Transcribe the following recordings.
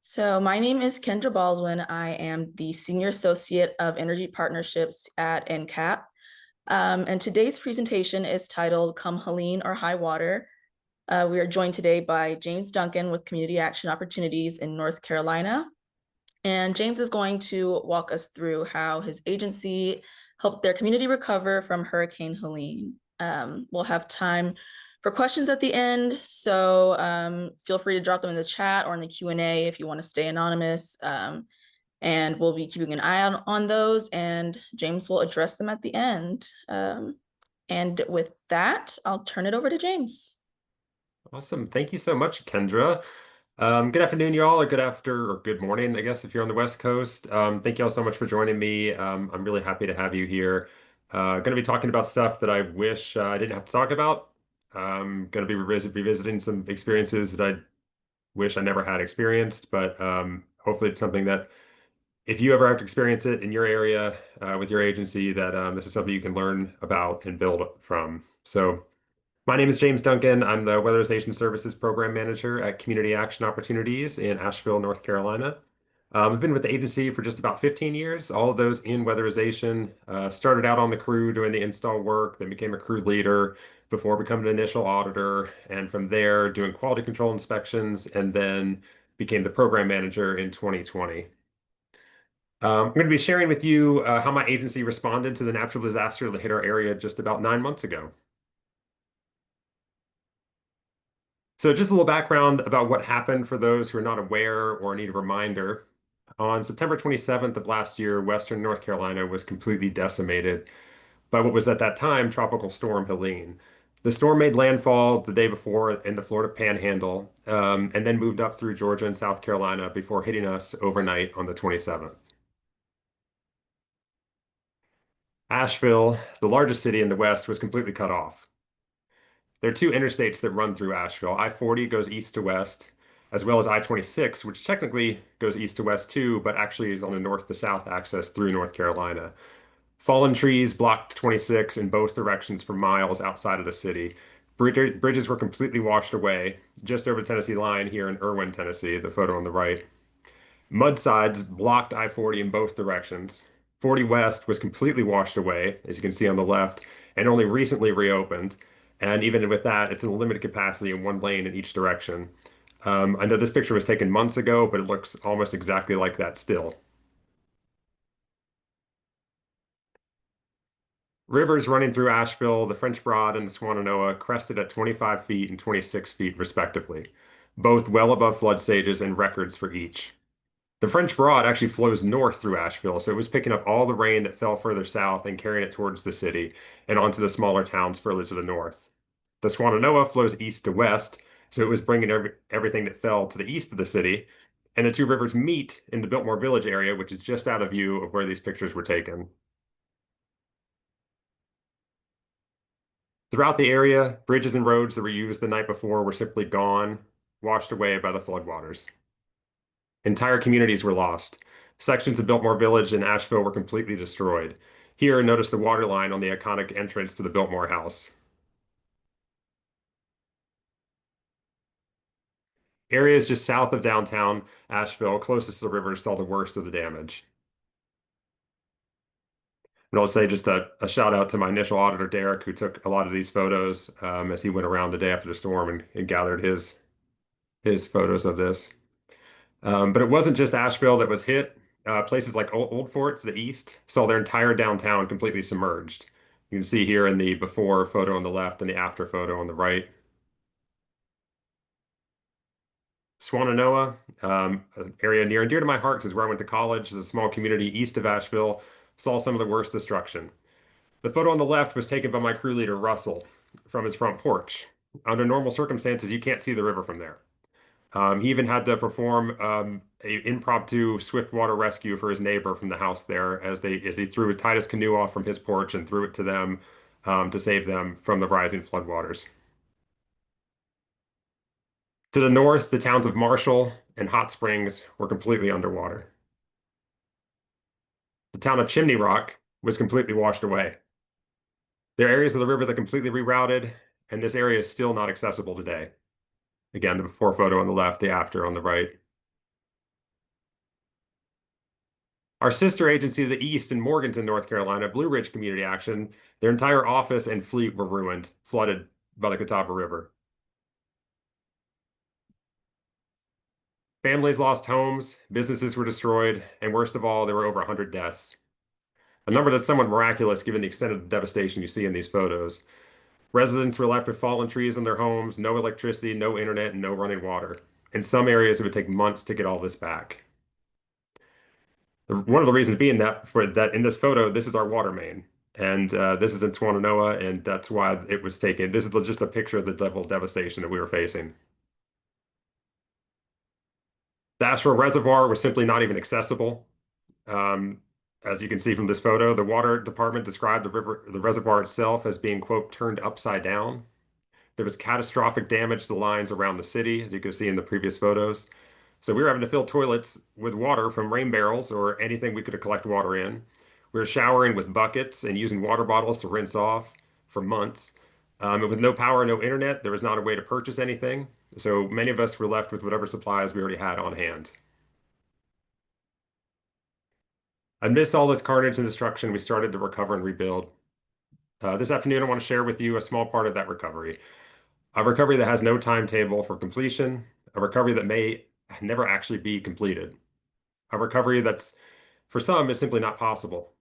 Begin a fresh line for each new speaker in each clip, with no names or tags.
So my name is Kendra Baldwin. I am the Senior Associate of Energy Partnerships at NCAP. And today's presentation is titled Come Helene or High Water. We are joined today by James Duncan with Community Action Opportunities in North Carolina. And James is going to walk us through how his agency helped their community recover from Hurricane Helene. We'll have time for questions at the end, so feel free to drop them in the chat or in the Q&A if you want to stay anonymous. And we'll be keeping an eye on those, and James will address them at the end. And with that, I'll turn it over to James.
Awesome. Thank you so much, Kendra. Good afternoon, y'all, or good morning, I guess, if you're on the West Coast. Thank you all so much for joining me. I'm really happy to have you here. Going to be talking about stuff that I wish I didn't have to talk about. Going to be revisiting some experiences that I wish I never had experienced, but hopefully it's something that if you ever have to experience it in your area with your agency, that this is something you can learn about and build from. So my name is James Duncan. I'm the Weatherization Services Program Manager at Community Action Opportunities in Asheville, North Carolina. I've been with the agency for just about 15 years, all of those in weatherization. Started out on the crew doing the install work, then became a crew leader before becoming an initial auditor, and from there doing quality control inspections, and then became the program manager in 2020. I'm going to be sharing with you how my agency responded to the natural disaster that hit our area just about 9 months ago. So just a little background about what happened for those who are not aware or need a reminder. On September 27th of last year, Western North Carolina was completely decimated by what was at that time Tropical Storm Helene. The storm made landfall the day before in the Florida Panhandle, and then moved up through Georgia and South Carolina before hitting us overnight on the 27th. Asheville, the largest city in the West, was completely cut off. There are two interstates that run through Asheville. I-40 goes east to west, as well as I-26, which technically goes east to west too, but actually is on the north to south access through North Carolina. Fallen trees blocked 26 in both directions for miles outside of the city. Bridges were completely washed away, just over the Tennessee line here in Irwin, Tennessee, the photo on the right. Mudslides blocked I-40 in both directions. 40 West was completely washed away, as you can see on the left, and only recently reopened. And even with that, it's in a limited capacity in one lane in each direction. I know this picture was taken months ago, but it looks almost exactly like that still. Rivers running through Asheville, the French Broad and the Shenandoah crested at 25 feet and 26 feet respectively, both well above flood stages and records for each. The French Broad actually flows north through Asheville, so it was picking up all the rain that fell further south and carrying it towards the city and onto the smaller towns further to the north. The Shenandoah flows east to west, so it was bringing everything that fell to the east of the city, and the two rivers meet in the Biltmore Village area, which is just out of view of where these pictures were taken. Throughout the area, bridges and roads that were used the night before were simply gone, washed away by the floodwaters. Entire communities were lost. Sections of Biltmore Village and Asheville were completely destroyed. Here, notice the water line on the iconic entrance to the Biltmore House. Areas just south of downtown Asheville, closest to the river, saw the worst of the damage. And I'll say just a shout out to my initial auditor, Derek, who took a lot of these photos as he went around the day after the storm and gathered his photos of this. But it wasn't just Asheville that was hit. Places like Old Fort to the east saw their entire downtown completely submerged. You can see here in the before photo on the left and the after photo on the right. Shenandoah, an area near and dear to my heart because is where I went to college. It's a small community east of Asheville, saw some of the worst destruction. The photo on the left was taken by my crew leader, Russell, from his front porch. Under normal circumstances, you can't see the river from there. He even had to perform an impromptu swiftwater rescue for his neighbor from the house there as he tied his canoe off from his porch and threw it to them to save them from the rising floodwaters. To the north, the towns of Marshall and Hot Springs were completely underwater. The town of Chimney Rock was completely washed away. There are areas of the river that completely rerouted, and this area is still not accessible today. Again, the before photo on the left, the after on the right. Our sister agency to the east in Morganton, North Carolina, Blue Ridge Community Action, their entire office and fleet were ruined, flooded by the Catawba River. Families lost homes, businesses were destroyed, and worst of all, there were over 100 deaths. A number that's somewhat miraculous given the extent of the devastation you see in these photos. Residents were left with fallen trees in their homes, no electricity, no internet, and no running water. In some areas, it would take months to get all this back. One of the reasons being that for that in this photo, this is our water main, and this is in Swannanoa, and that's why it was taken. This is just a picture of the level of devastation that we were facing. The Asheville Reservoir was simply not even accessible. Um, as you can see from this photo, the water department described the reservoir itself as being, quote, turned upside down. There was catastrophic damage to the lines around the city, as you can see in the previous photos. So we were having to fill toilets with water from rain barrels or anything we could collect water in. We were showering with buckets and using water bottles to rinse off for months. And with no power, no internet, there was not a way to purchase anything. So many of us were left with whatever supplies we already had on hand. Amidst all this carnage and destruction, we started to recover and rebuild. This afternoon, I want to share with you a small part of that recovery. A recovery that has no timetable for completion, a recovery that may never actually be completed, a recovery that's, for some, is simply not possible.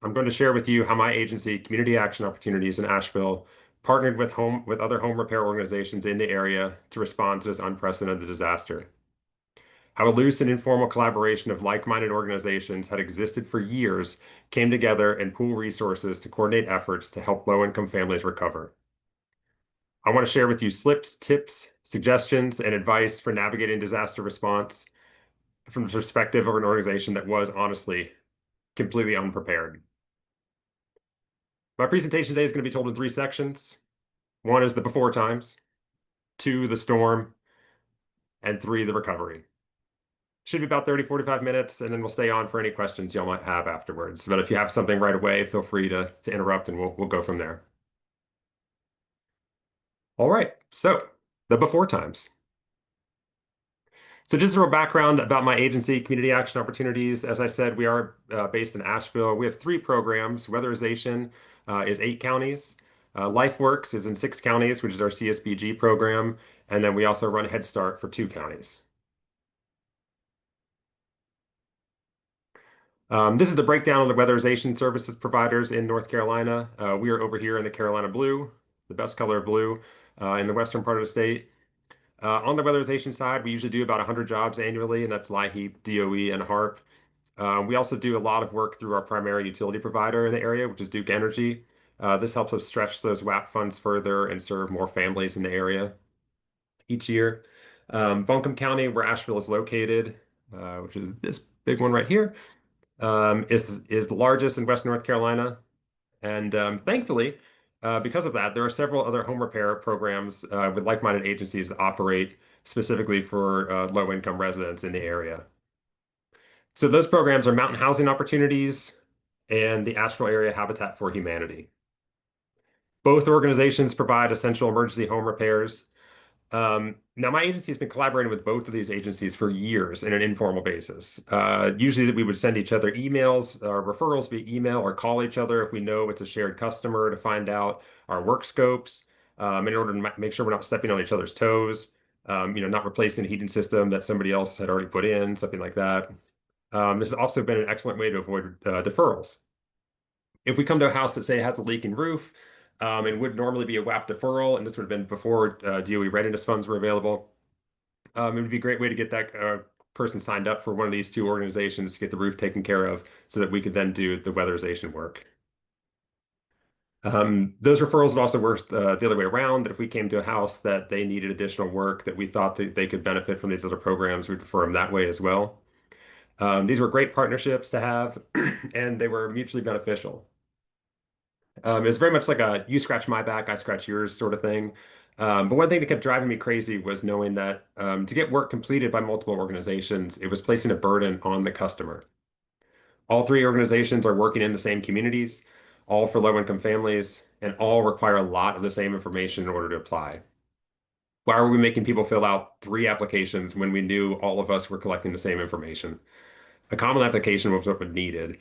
I'm going to share with you how my agency, Community Action Opportunities in Asheville, partnered with other home repair organizations in the area to respond to this unprecedented disaster. How a loose and informal collaboration of like-minded organizations had existed for years came together and pooled resources to coordinate efforts to help low-income families recover. I want to share with you slips, tips, suggestions, and advice for navigating disaster response from the perspective of an organization that was honestly completely unprepared. My presentation today is going to be told in 3 sections. 1 is the before times, 2, the storm, and 3, the recovery. Should be about 30, 45 minutes, and then we'll stay on for any questions y'all might have afterwards. But if you have something right away, feel free to interrupt and we'll go from there. All right, so the before times. So just a little background about my agency, Community Action Opportunities. As I said, we are based in Asheville. We have 3 programs. Weatherization is 8 counties. LifeWorks is in 6 counties, which is our CSBG program. And then we also run Head Start for 2 counties. This is the breakdown of the weatherization services providers in North Carolina. We are over here in the Carolina blue, the best color of blue, in the western part of the state. On the weatherization side, we usually do about 100 jobs annually, and that's LIHEAP, DOE, and HARP. We also do a lot of work through our primary utility provider in the area, which is Duke Energy. This helps us stretch those WAP funds further and serve more families in the area each year. Buncombe County, where Asheville is located, which is this big one right here, is the largest in West North Carolina. And thankfully, because of that, there are several other home repair programs with like-minded agencies that operate specifically for low-income residents in the area. So those programs are Mountain Housing Opportunities and the Asheville Area Habitat for Humanity. Both organizations provide essential emergency home repairs. Now, my agency has been collaborating with both of these agencies for years in an informal basis. Usually we would send each other emails, referrals via email, or call each other if we know it's a shared customer to find out our work scopes in order to make sure we're not stepping on each other's toes, not replacing a heating system that somebody else had already put in, something like that. This has also been an excellent way to avoid deferrals. If we come to a house that, say, has a leaking roof, and would normally be a WAP deferral, and this would have been before DOE readiness funds were available, it would be a great way to get that person signed up for one of these 2 organizations to get the roof taken care of so that we could then do the weatherization work. Those referrals would also work the other way around, that if we came to a house that they needed additional work that we thought that they could benefit from these other programs, we'd refer them that way as well. These were great partnerships to have, and they were mutually beneficial. It was very much like a you scratch my back, I scratch yours sort of thing. But one thing that kept driving me crazy was knowing that to get work completed by multiple organizations, it was placing a burden on the customer. All 3 organizations are working in the same communities, all for low-income families, and all require a lot of the same information in order to apply. Why were we making people fill out 3 applications when we knew all of us were collecting the same information? A common application was what was needed.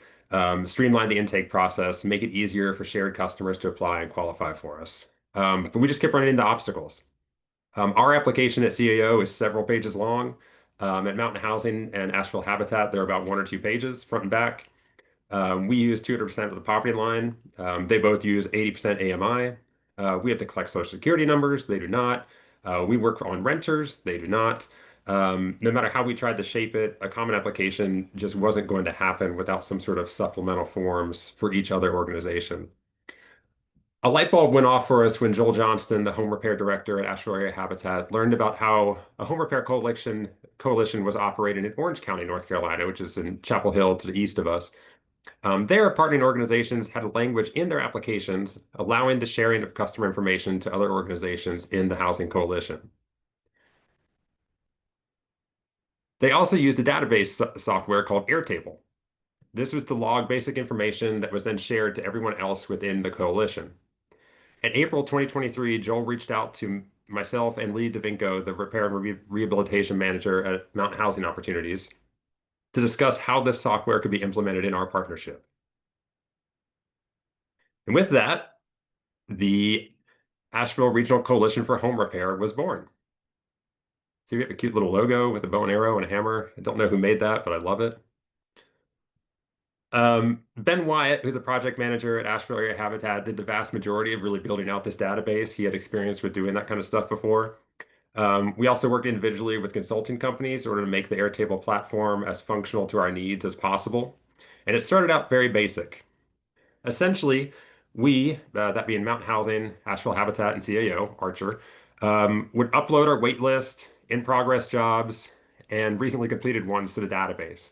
Streamline the intake process, make it easier for shared customers to apply and qualify for us. But we just kept running into obstacles. Our application at CAO is several pages long. At Mountain Housing and Asheville Habitat, they're about 1 or 2 pages, front and back. We use 200% of the poverty line. They both use 80% AMI. We have to collect Social Security numbers. They do not. We work on renters. They do not. No matter how we tried to shape it, a common application just wasn't going to happen without some sort of supplemental forms for each other organization. A light bulb went off for us when Joel Johnston, the home repair director at Asheville Area Habitat, learned about how a home repair coalition was operating in Orange County, North Carolina, which is in Chapel Hill to the east of us. Their partnering organizations had a language in their applications allowing the sharing of customer information to other organizations in the housing coalition. They also used a database software called Airtable. This was to log basic information that was then shared to everyone else within the coalition. In April 2023, Joel reached out to myself and Lee DeVinco, the Repair and Rehabilitation Manager at Mountain Housing Opportunities, to discuss how this software could be implemented in our partnership. And with that, the Asheville Regional Coalition for Home Repair was born. So we have a cute little logo with a bow and arrow and a hammer. I don't know who made that, but I love it. Ben Wyatt, who's a project manager at Asheville Area Habitat, did the vast majority of really building out this database. He had experience with doing that kind of stuff before. We also worked individually with consulting companies in order to make the Airtable platform as functional to our needs as possible. And it started out very basic. Essentially, we, that being Mountain Housing, Asheville Habitat, and CAO, ARCHR, would upload our wait list, in-progress jobs, and recently completed ones to the database.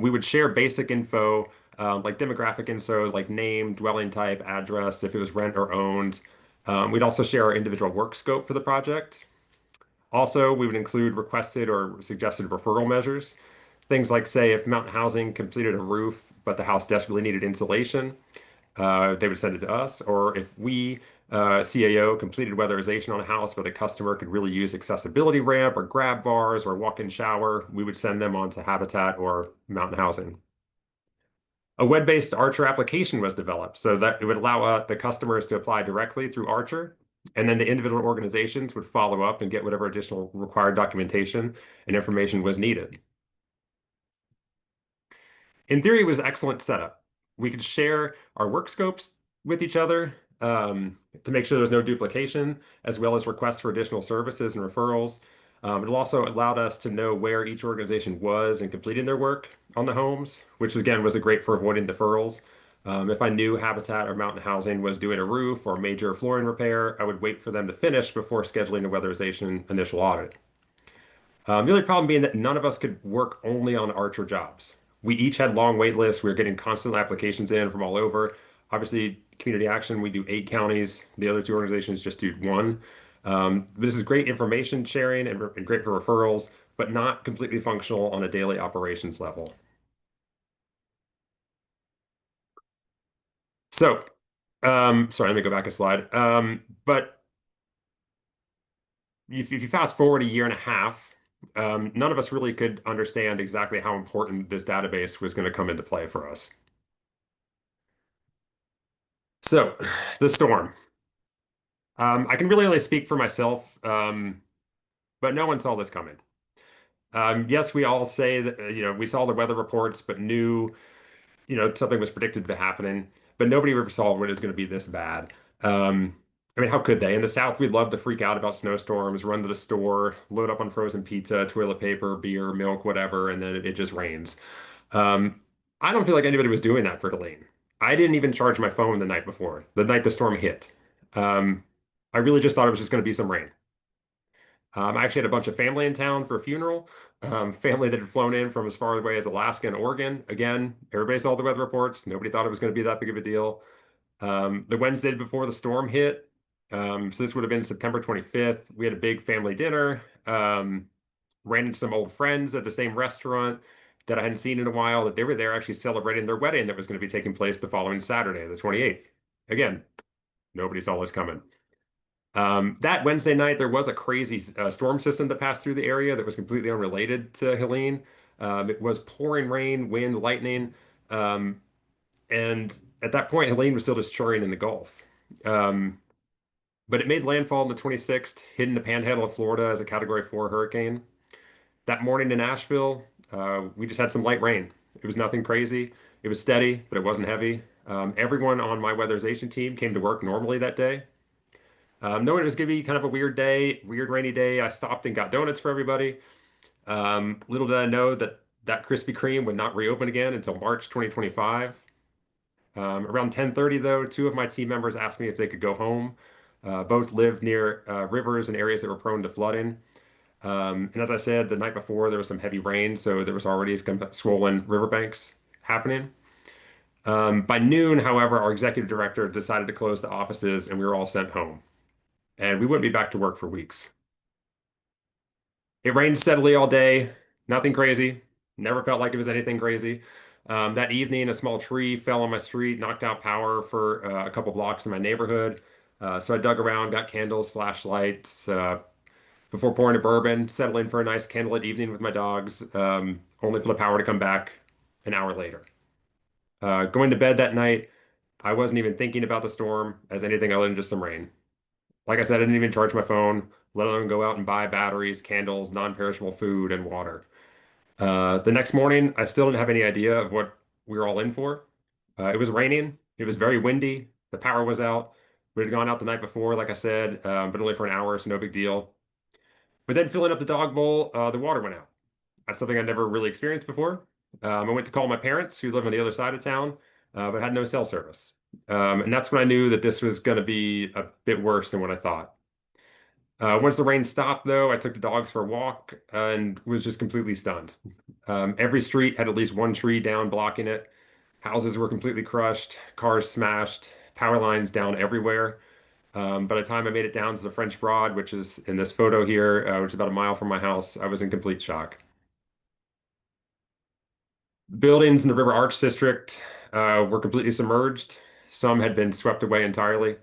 We would share basic info, like demographic info, like name, dwelling type, address, if it was rent or owned. We'd also share our individual work scope for the project. Also, we would include requested or suggested referral measures. Things like, say, if Mountain Housing completed a roof, but the house desperately needed insulation, they would send it to us. Or if we, CAO, completed weatherization on a house, but the customer could really use accessibility ramp or grab bars or walk-in shower, we would send them on to Habitat or Mountain Housing. A web-based ARCHR application was developed so that it would allow the customers to apply directly through ARCHR, and then the individual organizations would follow up and get whatever additional required documentation and information was needed. In theory, it was an excellent setup. We could share our work scopes with each other to make sure there's no duplication, as well as requests for additional services and referrals. It also allowed us to know where each organization was in completing their work on the homes, which again was great for avoiding deferrals. If I knew Habitat or Mountain Housing was doing a roof or major flooring repair, I would wait for them to finish before scheduling a weatherization initial audit. The only problem being that none of us could work only on ARCHR jobs. We each had long wait lists. We were getting constant applications in from all over. Obviously, Community Action, we do 8 counties. The other 2 organizations just do 1. This is great information sharing and great for referrals, but not completely functional on a daily operations level. So, sorry, let me go back a slide. But if you fast forward a year and a half, none of us really could understand exactly how important this database was going to come into play for us. So, the storm. I can really only speak for myself, but no one saw this coming. Yes, we all say that, we saw the weather reports, but knew, something was predicted to be happening, but nobody ever saw when it was going to be this bad. I mean, how could they? In the South, we'd love to freak out about snowstorms, run to the store, load up on frozen pizza, toilet paper, beer, milk, whatever, and then it just rains. I don't feel like anybody was doing that for Helene. I didn't even charge my phone the night before, the night the storm hit. I really just thought it was just going to be some rain. I actually had a bunch of family in town for a funeral. Family that had flown in from as far away as Alaska and Oregon. Again, everybody saw the weather reports. Nobody thought it was going to be that big of a deal. The Wednesday before the storm hit, so this would have been September 25th. We had a big family dinner. Ran into some old friends at the same restaurant that I hadn't seen in a while, that they were there actually celebrating their wedding that was going to be taking place the following Saturday, the 28th. Again, nobody saw this coming. That Wednesday night, there was a crazy storm system that passed through the area that was completely unrelated to Helene. It was pouring rain, wind, lightning. Um, and at that point, Helene was still just churning in the Gulf. Um, but it made landfall on the 26th, hit in the panhandle of Florida as a Category 4 hurricane. That morning in Asheville, we just had some light rain. It was nothing crazy. It was steady, but it wasn't heavy. Everyone on my weatherization team came to work normally that day. Knowing it was going to be kind of a weird day, weird rainy day, I stopped and got donuts for everybody. Little did I know that that Krispy Kreme would not reopen again until March 2025. Around 10:30, though, two of my team members asked me if they could go home. Both lived near rivers and areas that were prone to flooding. And as I said, the night before there was some heavy rain, so there was already some swollen riverbanks happening. By noon, however, our executive director decided to close the offices and we were all sent home. And we wouldn't be back to work for weeks. It rained steadily all day, nothing crazy. Never felt like it was anything crazy. That evening, a small tree fell on my street, knocked out power for a couple blocks in my neighborhood. So I dug around, got candles, flashlights, before pouring a bourbon, settling for a nice candlelit evening with my dogs, only for the power to come back an hour later. Going to bed that night, I wasn't even thinking about the storm as anything other than just some rain. Like I said, I didn't even charge my phone, let alone go out and buy batteries, candles, non-perishable food, and water. The next morning, I still didn't have any idea of what we were all in for. It was raining. It was very windy. The power was out. We had gone out the night before, like I said, but only for an hour, so no big deal. But then filling up the dog bowl, the water went out. That's something I never really experienced before. I went to call my parents who live on the other side of town, but had no cell service. And that's when I knew that this was going to be a bit worse than what I thought. Once the rain stopped, though, I took the dogs for a walk and was just completely stunned. Every street had at least one tree down blocking it. Houses were completely crushed, cars smashed, power lines down everywhere. By the time I made it down to the French Broad, which is in this photo here, which is about a mile from my house, I was in complete shock. Buildings in the River Arch district were completely submerged. Some had been swept away entirely.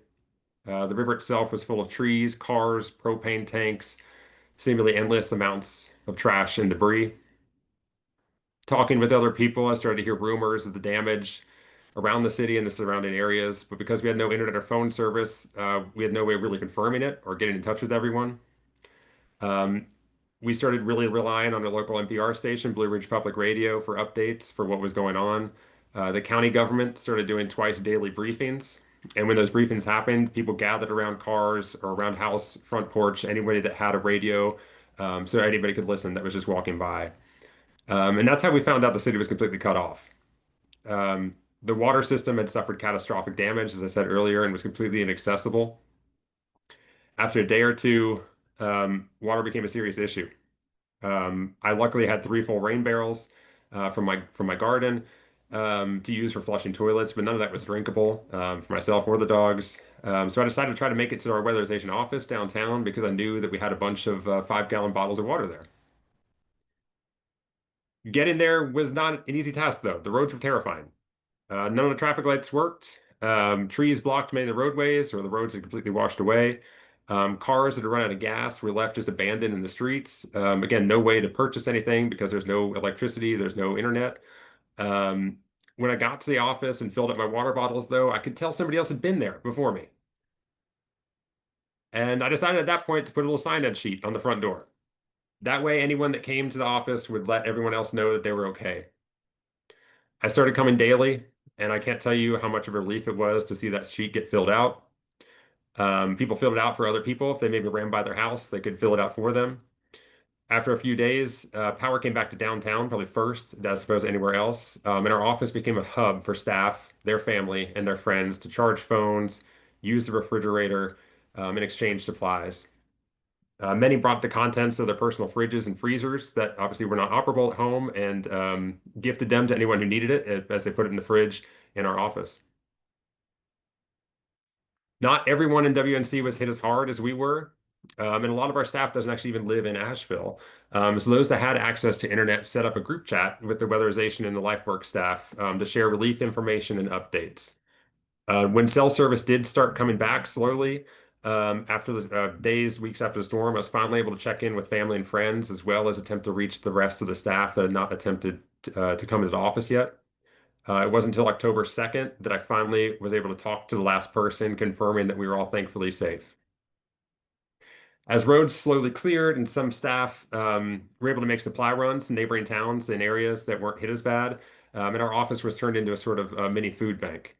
The river itself was full of trees, cars, propane tanks, seemingly endless amounts of trash and debris. Talking with other people, I started to hear rumors of the damage around the city and the surrounding areas, but because we had no internet or phone service, we had no way of really confirming it or getting in touch with everyone. Um, we started really relying on a local NPR station, Blue Ridge Public Radio, for updates for what was going on. The county government started doing twice daily briefings. And when those briefings happened, people gathered around cars or around house front porch, anybody that had a radio, so anybody could listen that was just walking by. And that's how we found out the city was completely cut off. The water system had suffered catastrophic damage, as I said earlier, and was completely inaccessible. After a day or two, water became a serious issue. I luckily had three full rain barrels from my garden to use for flushing toilets, but none of that was drinkable for myself or the dogs. So I decided to try to make it to our weatherization office downtown because I knew that we had a bunch of 5-gallon bottles of water there. Getting there was not an easy task, though. The roads were terrifying. None of the traffic lights worked. Trees blocked many of the roadways, or the roads had completely washed away. Cars that had run out of gas were left just abandoned in the streets. Again, no way to purchase anything because there's no electricity, there's no internet. Um, when I got to the office and filled up my water bottles, though, I could tell somebody else had been there before me. And I decided at that point to put a little signage sheet on the front door. That way, anyone that came to the office would let everyone else know that they were okay. I started coming daily, and I can't tell you how much of a relief it was to see that sheet get filled out. People filled it out for other people. If they maybe ran by their house, they could fill it out for them. After a few days, power came back to downtown, probably first, as opposed to anywhere else. And our office became a hub for staff, their family, and their friends to charge phones, use the refrigerator, and exchange supplies. Many brought the contents of their personal fridges and freezers that obviously were not operable at home and gifted them to anyone who needed it as they put it in the fridge in our office. Not everyone in WNC was hit as hard as we were. And a lot of our staff doesn't actually even live in Asheville. So those that had access to internet set up a group chat with the weatherization and the LifeWorks staff to share relief information and updates. When cell service did start coming back slowly, After the days, weeks after the storm, I was finally able to check in with family and friends, as well as attempt to reach the rest of the staff that had not attempted to come into the office yet. It wasn't until October 2nd that I finally was able to talk to the last person, confirming that we were all thankfully safe. As roads slowly cleared and some staff were able to make supply runs to neighboring towns and areas that weren't hit as bad, and our office was turned into a sort of mini food bank.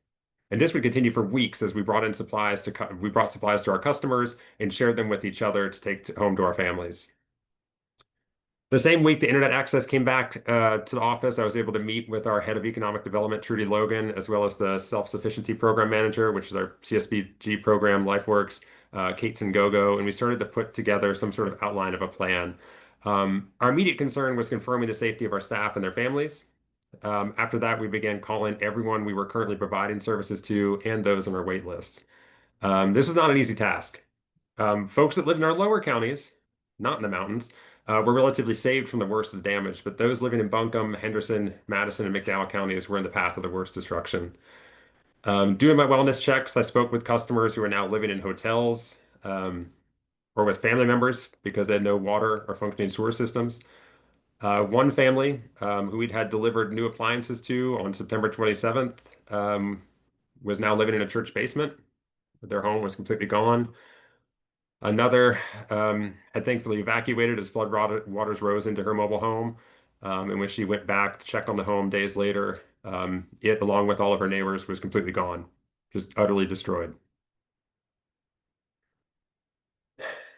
And this would continue for weeks as we brought in supplies we brought supplies to our customers and shared them with each other to take home to our families. The same week the internet access came back to the office, I was able to meet with our head of economic development, Trudy Logan, as well as the self-sufficiency program manager, which is our CSBG program, LifeWorks, Kate Gogo, and we started to put together some sort of outline of a plan. Our immediate concern was confirming the safety of our staff and their families. After that, we began calling everyone we were currently providing services to and those on our wait lists. This is not an easy task. Folks that live in our lower counties, not in the mountains, were relatively saved from the worst of the damage, but those living in Buncombe, Henderson, Madison, and McDowell counties were in the path of the worst destruction. Doing my wellness checks, I spoke with customers who are now living in hotels or with family members because they had no water or functioning sewer systems. One family who we'd had delivered new appliances to on September 27th was now living in a church basement. Their home was completely gone. Another had thankfully evacuated as waters rose into her mobile home. And when she went back to check on the home days later, it, along with all of her neighbors, was completely gone, just utterly destroyed.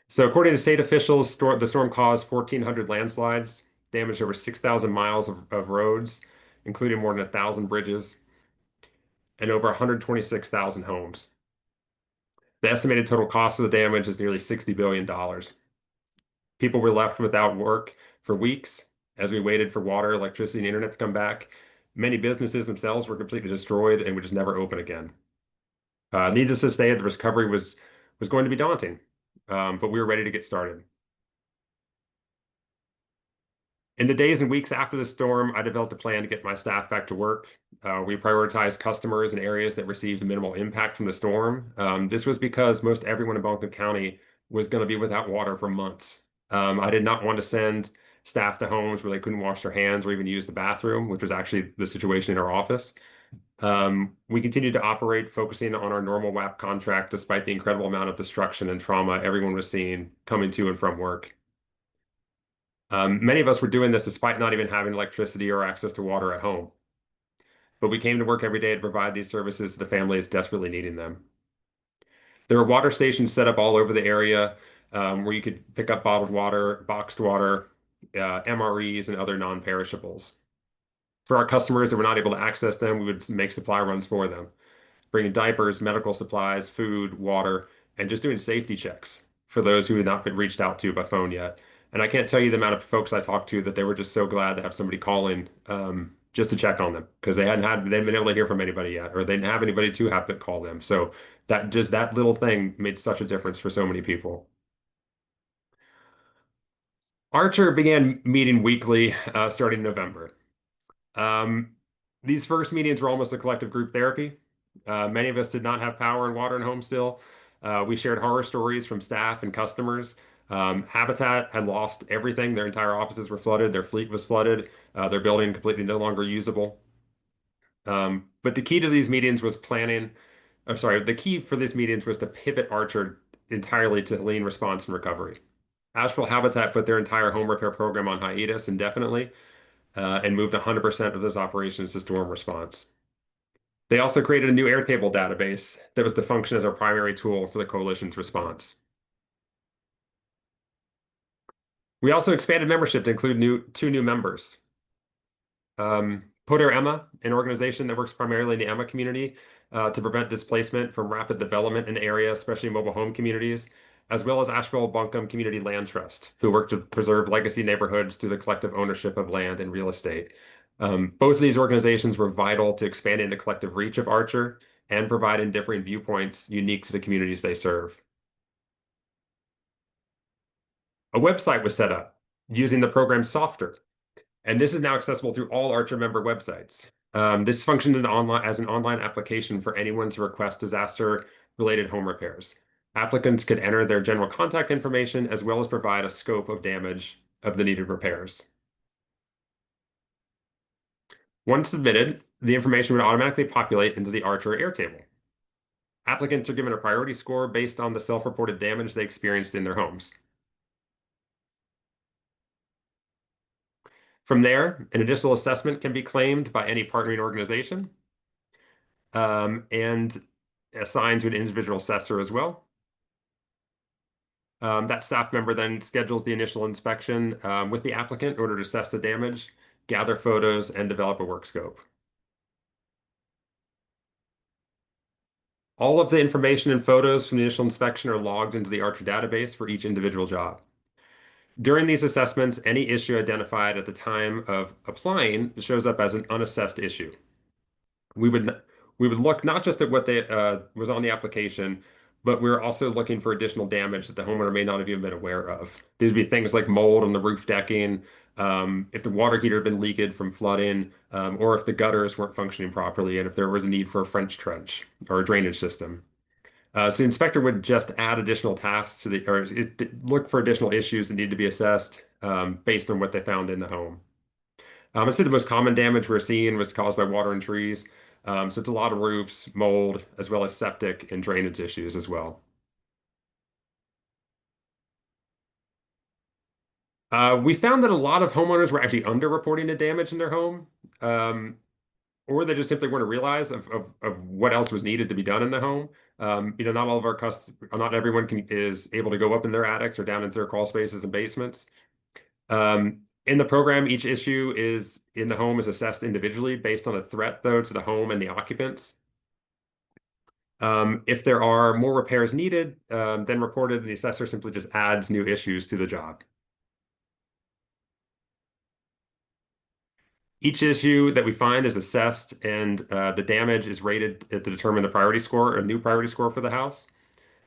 So according to state officials, the storm caused 1,400 landslides, damaged over 6,000 miles of roads, including more than 1,000 bridges, and over 126,000 homes. The estimated total cost of the damage is nearly $60 billion. People were left without work for weeks as we waited for water, electricity, and internet to come back. Many businesses themselves were completely destroyed and would just never open again. Needless to say, the recovery was going to be daunting, but we were ready to get started. In the days and weeks after the storm, I developed a plan to get my staff back to work. We prioritized customers in areas that received minimal impact from the storm. This was because most everyone in Buncombe County was going to be without water for months. I did not want to send staff to homes where they couldn't wash their hands or even use the bathroom, which was actually the situation in our office. We continued to operate, focusing on our normal WAP contract, despite the incredible amount of destruction and trauma everyone was seeing coming to and from work. Many of us were doing this despite not even having electricity or access to water at home. But we came to work every day to provide these services to the families desperately needing them. There were water stations set up all over the area where you could pick up bottled water, boxed water, MREs, and other non-perishables. For our customers that were not able to access them, we would make supply runs for them, bringing diapers, medical supplies, food, water, and just doing safety checks for those who had not been reached out to by phone yet. And I can't tell you the amount of folks I talked to that they were just so glad to have somebody call in just to check on them because they hadn't been able to hear from anybody yet, or they didn't have anybody to have to call them. So that little thing made such a difference for so many people. ARCHR began meeting weekly starting in November. Um, these first meetings were almost a collective group therapy. Many of us did not have power and water in home still. We shared horror stories from staff and customers. Habitat had lost everything. Their entire offices were flooded. Their fleet was flooded. Their building completely no longer usable. But the key to these meetings was planning. Oh, sorry, the key for these meetings was to pivot ARCHR entirely to Helene response and recovery. Asheville Habitat put their entire home repair program on hiatus indefinitely and moved 100% of those operations to storm response. They also created a new Airtable database that was to function as our primary tool for the coalition's response. We also expanded membership to include two new members. Poder Emma, an organization that works primarily in the Emma community to prevent displacement from rapid development in the area, especially mobile home communities, as well as Asheville Buncombe Community Land Trust, who work to preserve legacy neighborhoods through the collective ownership of land and real estate. Both of these organizations were vital to expanding the collective reach of ARCHR and providing differing viewpoints unique to the communities they serve. A website was set up using the program's software, and this is now accessible through all ARCHR member websites. This functioned as an online application for anyone to request disaster-related home repairs. Applicants could enter their general contact information as well as provide a scope of damage of the needed repairs. Once submitted, the information would automatically populate into the ARCHR Airtable. Applicants are given a priority score based on the self-reported damage they experienced in their homes. From there, an additional assessment can be claimed by any partnering organization and assigned to an individual assessor as well. That staff member then schedules the initial inspection with the applicant in order to assess the damage, gather photos, and develop a work scope. All of the information and photos from the initial inspection are logged into the ARCHR database for each individual job. During these assessments, any issue identified at the time of applying shows up as an unassessed issue. We would look not just at what was on the application, but we're also looking for additional damage that the homeowner may not have even been aware of. These would be things like mold on the roof decking, if the water heater had been leaked from flooding, or if the gutters weren't functioning properly, and if there was a need for a French trench or a drainage system. So the inspector would just add additional tasks to look for additional issues that need to be assessed based on what they found in the home. I'd say the most common damage we're seeing was caused by water and trees. So it's a lot of roofs, mold, as well as septic and drainage issues as well. We found that a lot of homeowners were actually underreporting the damage in their home, or they just simply weren't realize of what else was needed to be done in the home. Not all of our not everyone is able to go up in their attics or down into their crawl spaces and basements. In the program, each issue in the home is assessed individually based on a threat, though, to the home and the occupants. If there are more repairs needed than reported, the assessor simply just adds new issues to the job. Each issue that we find is assessed, and the damage is rated to determine the priority score, a new priority score for the house.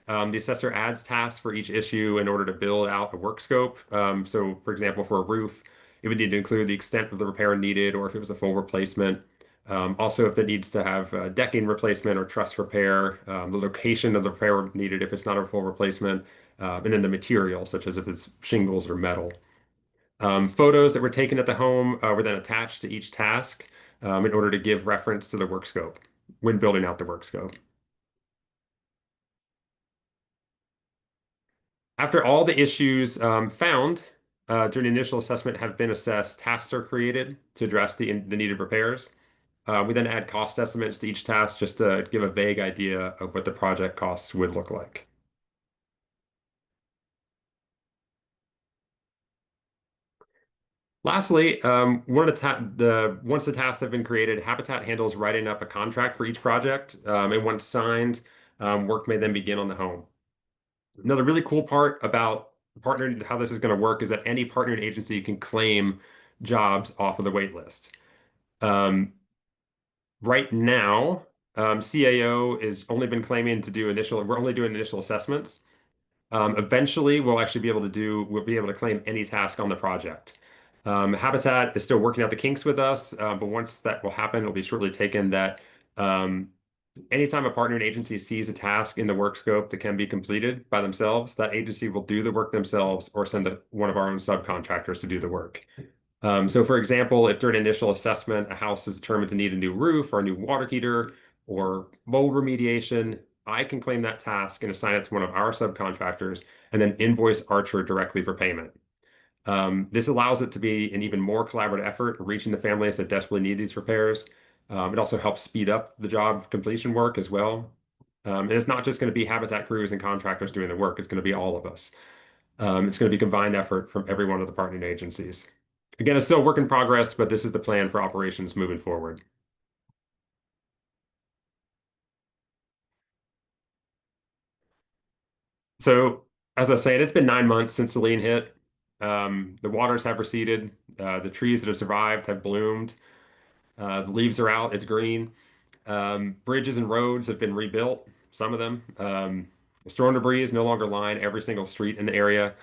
The assessor adds tasks for each issue in order to build out a work scope. So, for example, for a roof, it would need to include the extent of the repair needed, or if it was a full replacement. Also, if it needs to have decking replacement or truss repair, the location of the repair needed if it's not a full replacement, and then the material, such as if it's shingles or metal. Photos that were taken at the home were then attached to each task in order to give reference to the work scope when building out the work scope. After all the issues found during the initial assessment have been assessed, tasks are created to address the needed repairs. We then add cost estimates to each task just to give a vague idea of what the project costs would look like. Lastly, once the tasks have been created, Habitat handles writing up a contract for each project, and once signed, work may then begin on the home. Another really cool part about partnering, how this is going to work, is that any partnering agency can claim jobs off of the wait list. Right now, CAO is only been claiming to do we're only doing initial assessments. Eventually, we'll be able to claim any task on the project. Habitat is still working out the kinks with us, but once that will happen, it'll be shortly taken that anytime a partnering agency sees a task in the work scope that can be completed by themselves, that agency will do the work themselves or send one of our own subcontractors to do the work. So for example, if during initial assessment, a house is determined to need a new roof or a new water heater or mold remediation, I can claim that task and assign it to one of our subcontractors and then invoice ARCHR directly for payment. This allows it to be an even more collaborative effort reaching the families that desperately need these repairs. It also helps speed up the job completion work as well. And it's not just going to be Habitat crews and contractors doing the work, it's going to be all of us. It's going to be a combined effort from every one of the partnering agencies. Again, it's still a work in progress, but this is the plan for operations moving forward. So, as I was saying, it's been 9 months since Helene hit. The waters have receded. The trees that have survived have bloomed. The leaves are out. It's green. Bridges and roads have been rebuilt, some of them. Storm debris is no longer line every single street in the area.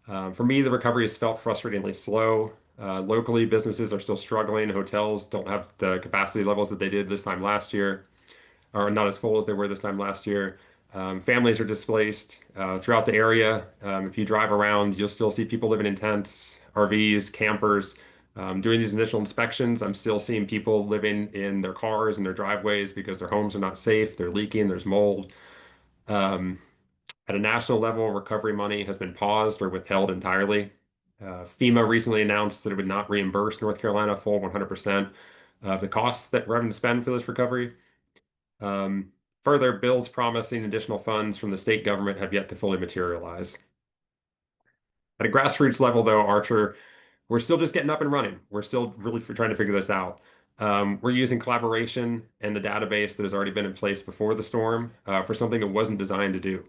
For me, the recovery has felt frustratingly slow. Locally, businesses are still struggling. Hotels don't have the capacity levels that they did this time last year, or not as full as they were this time last year. Families are displaced throughout the area. If you drive around, you'll still see people living in tents, RVs, campers. During these initial inspections, I'm still seeing people living in their cars and their driveways because their homes are not safe. They're leaking, there's mold. Um, at a national level, recovery money has been paused or withheld entirely. FEMA recently announced that it would not reimburse North Carolina full 100% of the costs that we're having to spend for this recovery. Um, Further, bills promising additional funds from the state government have yet to fully materialize. At a grassroots level, though, ARCHR, we're still just getting up and running. We're still really trying to figure this out. We're using collaboration and the database that has already been in place before the storm for something it wasn't designed to do.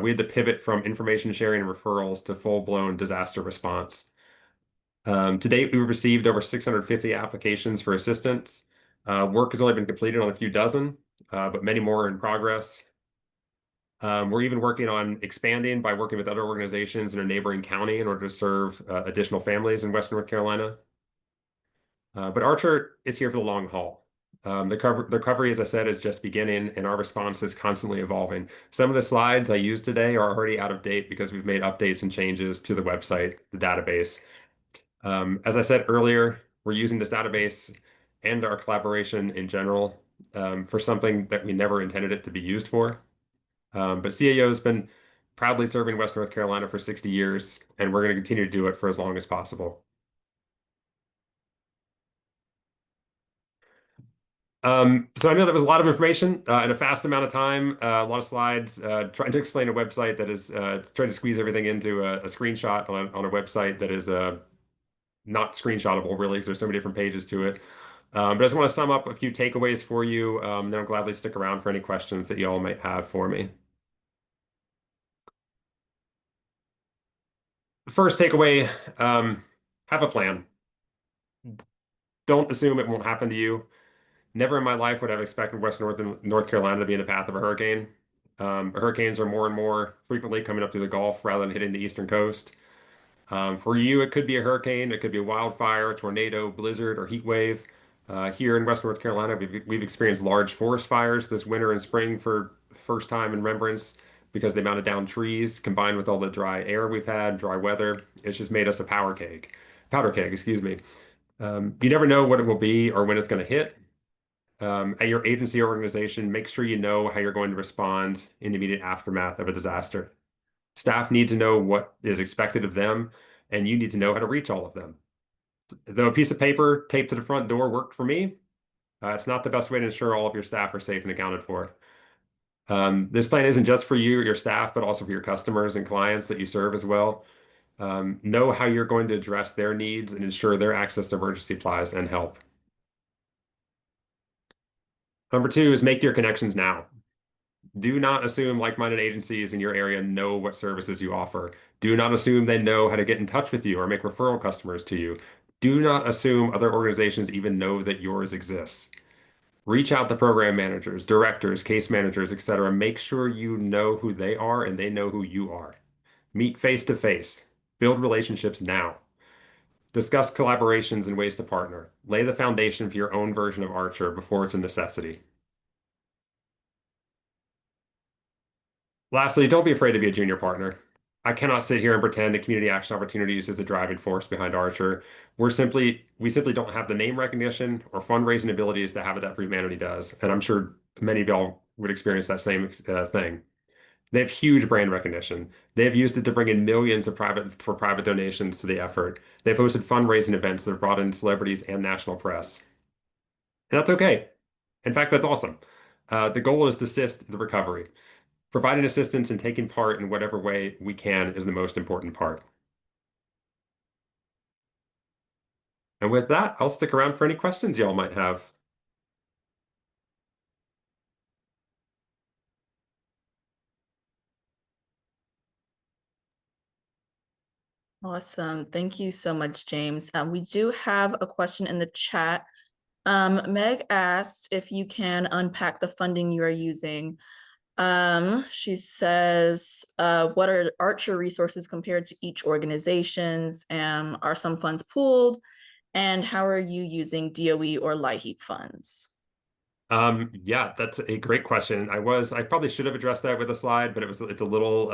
We had to pivot from information sharing and referrals to full-blown disaster response. To date, we've received over 650 applications for assistance. Work has only been completed on a few dozen, but many more are in progress. We're even working on expanding by working with other organizations in a neighboring county in order to serve additional families in Western North Carolina. But ARCHR is here for the long haul. The recovery, as I said, is just beginning, and our response is constantly evolving. Some of the slides I used today are already out of date because we've made updates and changes to the website, the database. As I said earlier, we're using this database and our collaboration in general for something that we never intended it to be used for. But CAO has been proudly serving West North Carolina for 60 years, and we're going to continue to do it for as long as possible. So I know that was a lot of information in a fast amount of time, a lot of slides, trying to explain a website that is trying to squeeze everything into a screenshot on a website that is not screenshotable, really, because there's so many different pages to it. But I just want to sum up a few takeaways for you, then I'll gladly stick around for any questions that you all might have for me. First takeaway, have a plan. Don't assume it won't happen to you. Never in my life would I have expected West North Carolina to be in the path of a hurricane. Hurricanes are more and more frequently coming up through the Gulf rather than hitting the eastern coast. For you, it could be a hurricane, it could be a wildfire, a tornado, blizzard, or heat wave. Here in West North Carolina, we've experienced large forest fires this winter and spring for the first time in remembrance because the amount of downed trees combined with all the dry air we've had, dry weather, it's just made us a powder keg, excuse me. You never know what it will be or when it's going to hit. At your agency or organization, make sure you know how you're going to respond in the immediate aftermath of a disaster. Staff need to know what is expected of them, and you need to know how to reach all of them. Though a piece of paper taped to the front door worked for me, it's not the best way to ensure all of your staff are safe and accounted for. This plan isn't just for you or your staff, but also for your customers and clients that you serve as well. Know how you're going to address their needs and ensure their access to emergency supplies and help. Number two is make your connections now. Do not assume like-minded agencies in your area know what services you offer. Do not assume they know how to get in touch with you or make referral customers to you. Do not assume other organizations even know that yours exists. Reach out to program managers, directors, case managers, etc. Make sure you know who they are and they know who you are. Meet face to face. Build relationships now. Discuss collaborations and ways to partner. Lay the foundation for your own version of ARCHR before it's a necessity. Lastly, don't be afraid to be a junior partner. I cannot sit here and pretend that community action opportunities is the driving force behind ARCHR. We simply don't have the name recognition or fundraising abilities that Habitat for Humanity does, and I'm sure many of y'all would experience that same thing. They have huge brand recognition. They've used it to bring in millions of private donations to the effort. They've hosted fundraising events that have brought in celebrities and national press. And that's okay. In fact, that's awesome. The goal is to assist the recovery. Providing assistance and taking part in whatever way we can is the most important part. And with that, I'll stick around for any questions y'all might have.
Awesome. Thank you so much, James. We do have a question in the chat. Meg asked if you can unpack the funding you are using. She says, what are ARCHR resources compared to each organization's? Are some funds pooled? And how are you using DOE or LIHEAP funds?
Yeah, that's a great question. I probably should have addressed that with a slide, but it's a little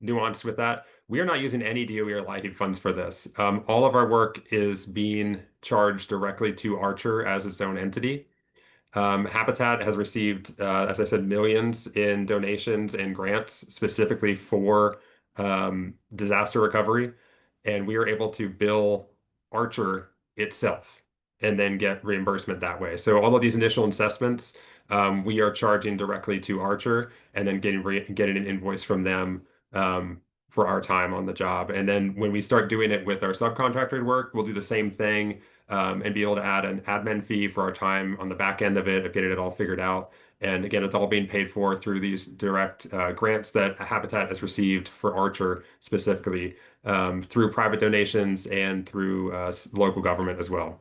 nuanced with that. We are not using any DOE or LIHEAP funds for this. All of our work is being charged directly to ARCHR as its own entity. Habitat has received, as I said, millions in donations and grants specifically for disaster recovery, and we are able to bill ARCHR itself and then get reimbursement that way. So all of these initial assessments, we are charging directly to ARCHR and then getting an invoice from them for our time on the job. And then when we start doing it with our subcontracted work, we'll do the same thing and be able to add an admin fee for our time on the back end of it, of getting it all figured out. And again, it's all being paid for through these direct grants that Habitat has received for ARCHR specifically, through private donations and through local government as well.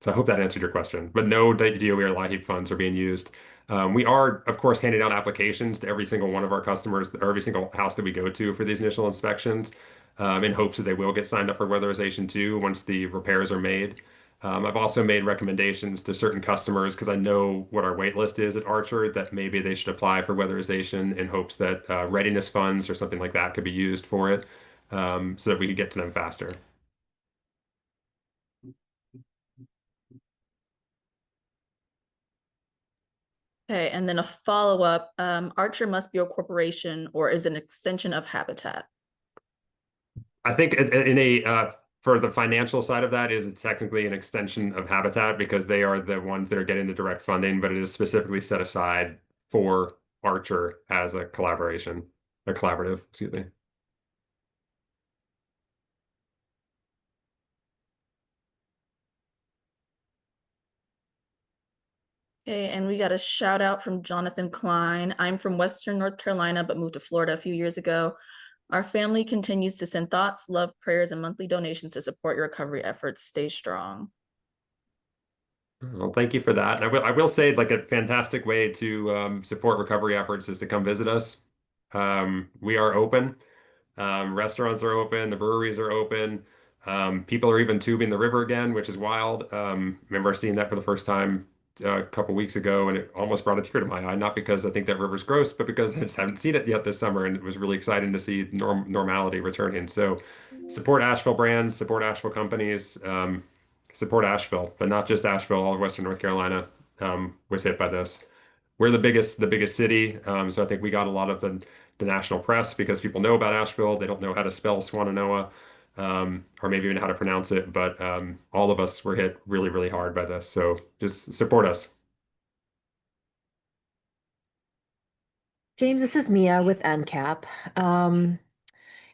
So I hope that answered your question. But no DOE or LIHEAP funds are being used. We are, of course, handing out applications to every single one of our customers or every single house that we go to for these initial inspections, in hopes that they will get signed up for weatherization too once the repairs are made. I've also made recommendations to certain customers because I know what our wait list is at ARCHR, that maybe they should apply for weatherization in hopes that readiness funds or something like that could be used for it, so that we could get to them faster.
Okay, and then a follow-up, ARCHR must be a corporation or is an extension of Habitat.
I think in a for the financial side of that is technically an extension of Habitat because they are the ones that are getting the direct funding, but it is specifically set aside for ARCHR as a collaborative, excuse me.
Okay, and we got a shout out from Jonathan Klein. I'm from Western North Carolina, but moved to Florida a few years ago. Our family continues to send thoughts, love, prayers, and monthly donations to support your recovery efforts. Stay strong.
Well, thank you for that. And I will say like a fantastic way to support recovery efforts is to come visit us. We are open. Restaurants are open, the breweries are open. People are even tubing the river again, which is wild. Remember seeing that for the first time a couple weeks ago, and it almost brought a tear to my eye. Not because I think that river's gross, but because I just haven't seen it yet this summer, and it was really exciting to see normality returning. So, support Asheville brands, support Asheville companies, support Asheville, but not just Asheville. All of Western North Carolina was hit by this. We're the biggest city, so I think we got a lot of the national press because people know about Asheville. They don't know how to spell Swannanoa, or maybe even how to pronounce it. But all of us were hit really, really hard by this. So just support us.
James, this is Mia with NCAP.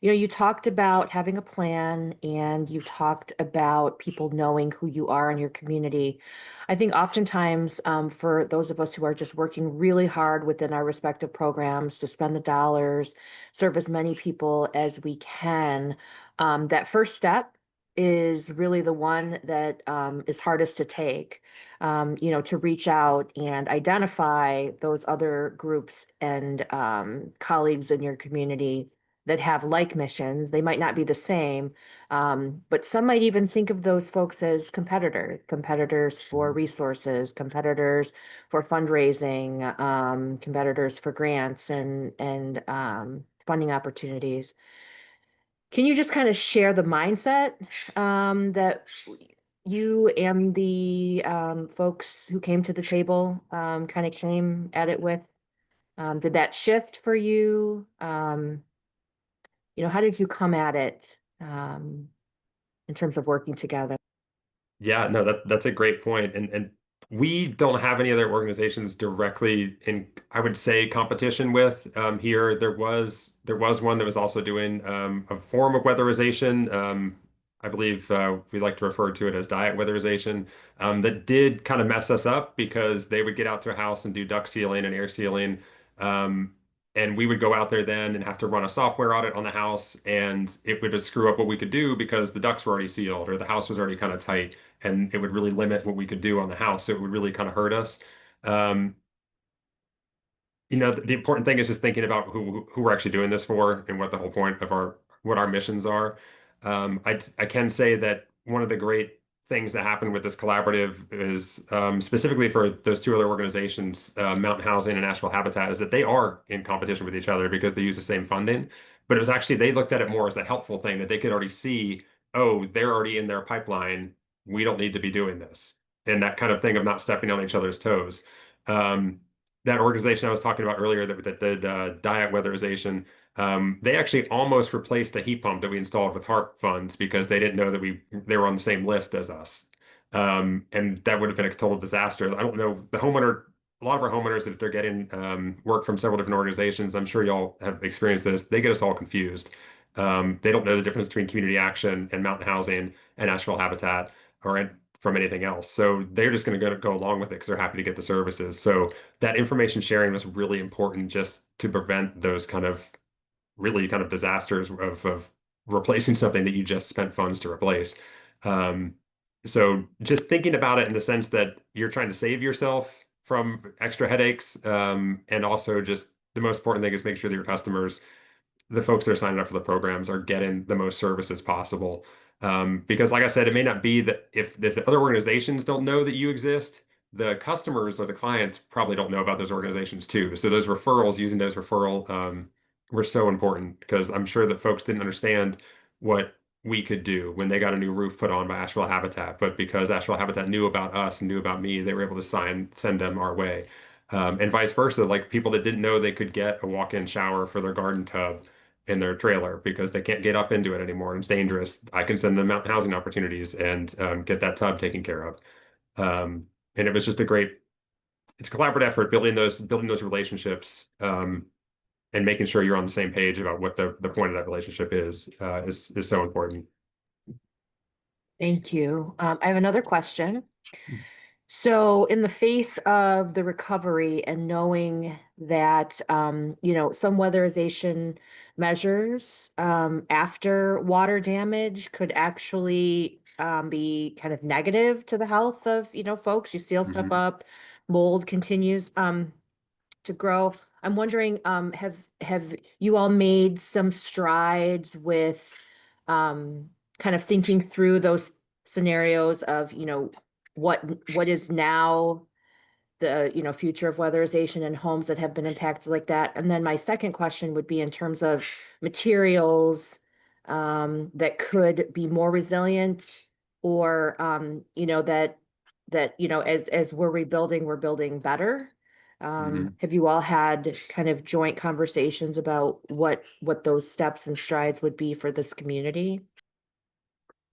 You talked about having a plan and you talked about people knowing who you are in your community. I think oftentimes, for those of us who are just working really hard within our respective programs to spend the dollars, serve as many people as we can, that first step is really the one that is hardest to take. To reach out and identify those other groups and colleagues in your community that have like missions. They might not be the same, but some might even think of those folks as competitors for resources, competitors for fundraising, competitors for grants and funding opportunities. Can you just kind of share the mindset that you and the folks who came to the table kind of came at it with? Did that shift for you? How did you come at it in terms of working together?
Yeah, no, that's a great point. And we don't have any other organizations directly in, I would say, competition with here. There was one that was also doing a form of weatherization. I believe we like to refer to it as diet weatherization. That did kind of mess us up because they would get out to a house and do duct sealing and air sealing. Um, and we would go out there then and have to run a software audit on the house, and it would just screw up what we could do because the ducts were already sealed or the house was already kind of tight, and it would really limit what we could do on the house. So it would really kind of hurt us. Um, the important thing is just thinking about who we're actually doing this for and what the whole point of what our missions are. I can say that one of the great things that happen with this collaborative is specifically for those two other organizations, Mountain Housing and Asheville Habitat, is that they are in competition with each other because they use the same funding. But it was actually, they looked at it more as a helpful thing that they could already see, oh, they're already in their pipeline. We don't need to be doing this. And that kind of thing of not stepping on each other's toes. Um, that organization I was talking about earlier that did diet weatherization, they actually almost replaced a heat pump that we installed with HARP funds because they didn't know that they were on the same list as us. And that would have been a total disaster. I don't know, a lot of our homeowners, if they're getting work from several different organizations, I'm sure y'all have experienced this, they get us all confused. They don't know the difference between community action and mountain housing and Asheville Habitat from anything else. So they're just going to go along with it because they're happy to get the services. So that information sharing was really important just to prevent those really kind of disasters of replacing something that you just spent funds to replace. Um, so just thinking about it in the sense that you're trying to save yourself from extra headaches, and also just the most important thing is make sure that your customers, the folks that are signing up for the programs, are getting the most services possible. Because like I said, it may not be that if the other organizations don't know that you exist, the customers or the clients probably don't know about those organizations too. So those referrals, using those referral, were so important because I'm sure that folks didn't understand what we could do when they got a new roof put on by Asheville Habitat. But because Asheville Habitat knew about us and knew about me, they were able to send them our way. And vice versa, like people that didn't know they could get a walk-in shower for their garden tub in their trailer because they can't get up into it anymore and it's dangerous. I can send them mountain housing opportunities and get that tub taken care of. And it was just it's a collaborative effort building those relationships, and making sure you're on the same page about what the point of that relationship is so important.
Thank you. I have another question. So in the face of the recovery and knowing that, some weatherization measures after water damage could actually be kind of negative to the health of, folks, you seal stuff
Mhm.
up, mold continues to grow. I'm wondering, have you all made some strides with kind of thinking through those scenarios of, what is now the, future of weatherization and homes that have been impacted like that? And then my second question would be in terms of materials that could be more resilient or, as we're rebuilding, we're building better.
Mhm.
Have you all had kind of joint conversations about what those steps and strides would be for this community?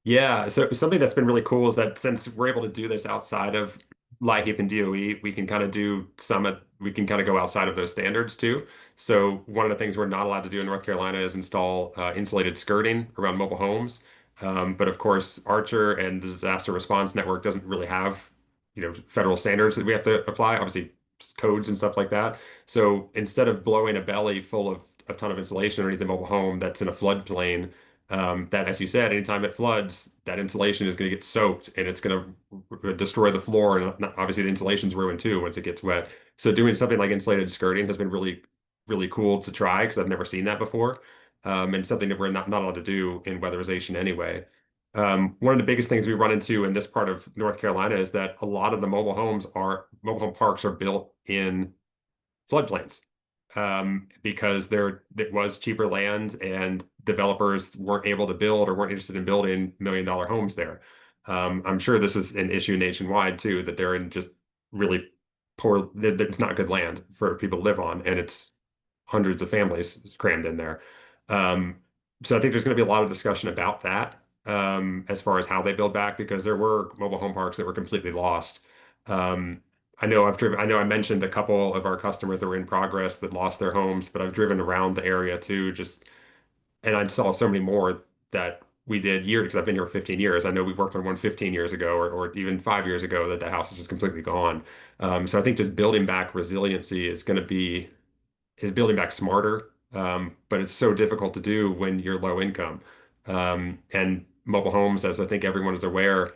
Yeah, so something that's been really cool is that since we're able to do this outside of LIHEAP and DOE, we can kind of we can kind of go outside of those standards too. So one of the things we're not allowed to do in North Carolina is install insulated skirting around mobile homes. But of course, ARCHR and the Disaster Response Network doesn't really have, federal standards that we have to apply, obviously codes and stuff like that. So instead of blowing a belly full of a ton of insulation underneath the mobile home that's in a floodplain, that, as you said, anytime it floods, that insulation is going to get soaked and it's going to destroy the floor. And obviously, the insulation's ruined too once it gets wet. So, doing something like insulated skirting has been really, really cool to try because I've never seen that before. And something that we're not allowed to do in weatherization anyway. One of the biggest things we run into in this part of North Carolina is that a lot of the mobile home parks are built in floodplains, because it was cheaper land and developers weren't able to build or weren't interested in building $1 million homes there. I'm sure this is an issue nationwide too, that they're in just really it's not good land for people to live on, and it's hundreds of families crammed in there. Um, so I think there's going to be a lot of discussion about that, as far as how they build back, because there were mobile home parks that were completely lost. Um, I know I mentioned a couple of our customers that were in progress that lost their homes, but I've driven around the area too, and I saw so many more that we did years, because I've been here for 15 years. I know we worked on one 15 years ago or even 5 years ago that the house is just completely gone. So I think just building back resiliency is building back smarter. But it's so difficult to do when you're low income. And mobile homes, as I think everyone is aware,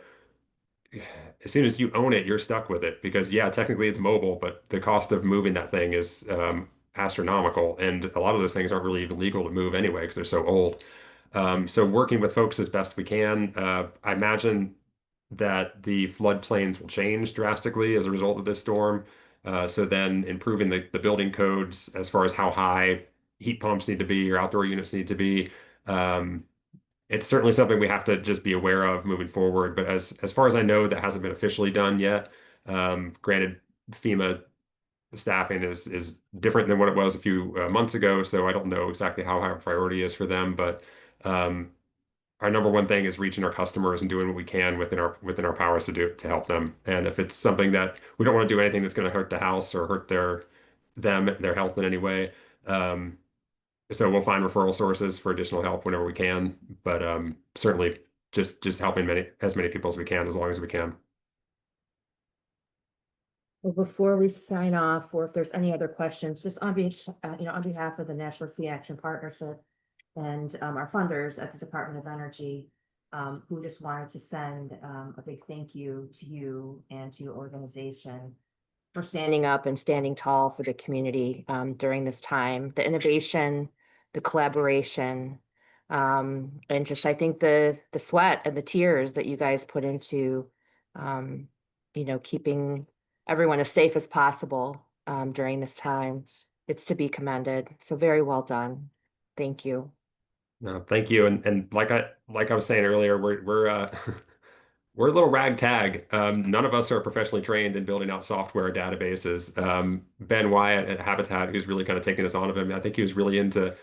as soon as you own it, you're stuck with it because, yeah, technically it's mobile, but the cost of moving that thing is astronomical. And a lot of those things aren't really even legal to move anyway because they're so old. So working with folks as best we can. I imagine that the floodplains will change drastically as a result of this storm. So then improving the building codes as far as how high heat pumps need to be or outdoor units need to be. Um, it's certainly something we have to just be aware of moving forward. But as far as I know, that hasn't been officially done yet. Granted, FEMA staffing is different than what it was a few months ago, so I don't know exactly how high a priority is for them. But um, our number one thing is reaching our customers and doing what we can within our powers to help them. And if it's something that we don't want to do anything that's going to hurt the house or hurt their health in any way. So we'll find referral sources for additional help whenever we can, but certainly just helping as many people as we can, as long as we can.
Well, before we sign off, or if there's any other questions, just on behalf of the National Tree Action Partnership and our funders at the Department of Energy, who just wanted to send a big thank you to you and to your organization for standing up and standing tall for the community during this time. The innovation, the collaboration, and just I think the sweat and the tears that you guys put into keeping everyone as safe as possible during this time. It's to be commended. So very well done. Thank you.
No, thank you. And like I was saying earlier, we're we're a little ragtag. None of us are professionally trained in building out software databases. Ben Wyatt at Habitat, who's really kind of taken this on of him, I think he was really into,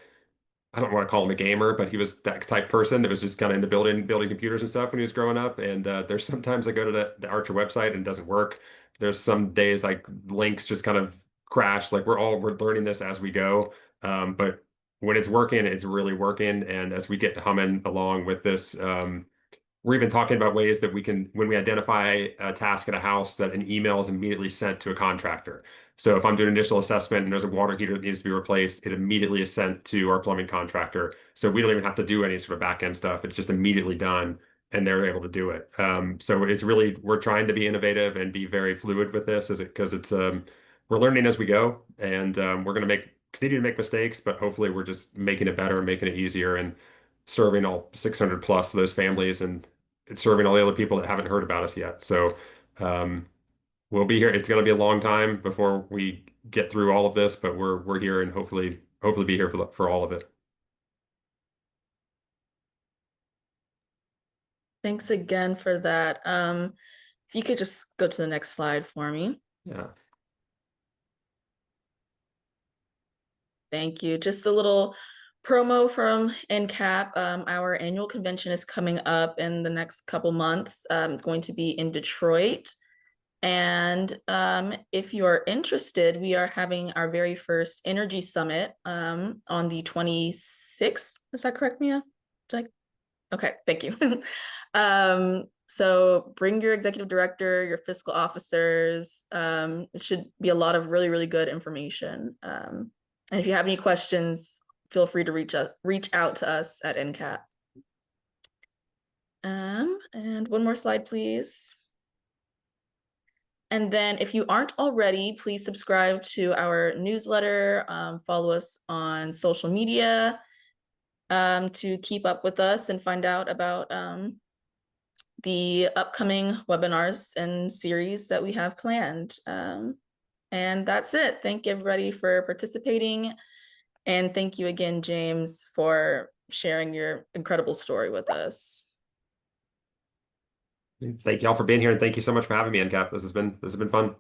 I don't want to call him a gamer, but he was that type person that was just kind of into building computers and stuff when he was growing up. And there's sometimes I go to the ARCHR website and it doesn't work. There's some days like links just kind of crash. Like we're learning this as we go. But when it's working, it's really working. And as we get humming along with this, we're even talking about ways that we can, when we identify a task at a house, that an email is immediately sent to a contractor. So if I'm doing an initial assessment and there's a water heater that needs to be replaced, it immediately is sent to our plumbing contractor. So we don't even have to do any sort of back end stuff. It's just immediately done and they're able to do it. So it's really, we're trying to be innovative and be very fluid with this because it's, we're learning as we go and we're going to continue to make mistakes, but hopefully we're just making it better and making it easier and serving all 600 plus of those families and serving all the other people that haven't heard about us yet. So we'll be here. It's going to be a long time before we get through all of this, but we're here and hopefully be here for all of it.
Thanks again for that. If you could just go to the next slide for me.
Yeah.
Thank you. Just a little promo from NCAP. Our annual convention is coming up in the next couple months. It's going to be in Detroit. And if you are interested, we are having our very first energy summit on the 26th. Is that correct, Mia? Okay, thank you. So bring your executive director, your fiscal officers. It should be a lot of really, really good information. And if you have any questions, feel free to reach out to us at NCAP. And one more slide, please. And then if you aren't already, please subscribe to our newsletter, follow us on social media to keep up with us and find out about the upcoming webinars and series that we have planned. And that's it. Thank you everybody for participating. And thank you again, James, for sharing your incredible story with us.
Thank y'all for being here and thank you so much for having me, NCAP. This has been fun.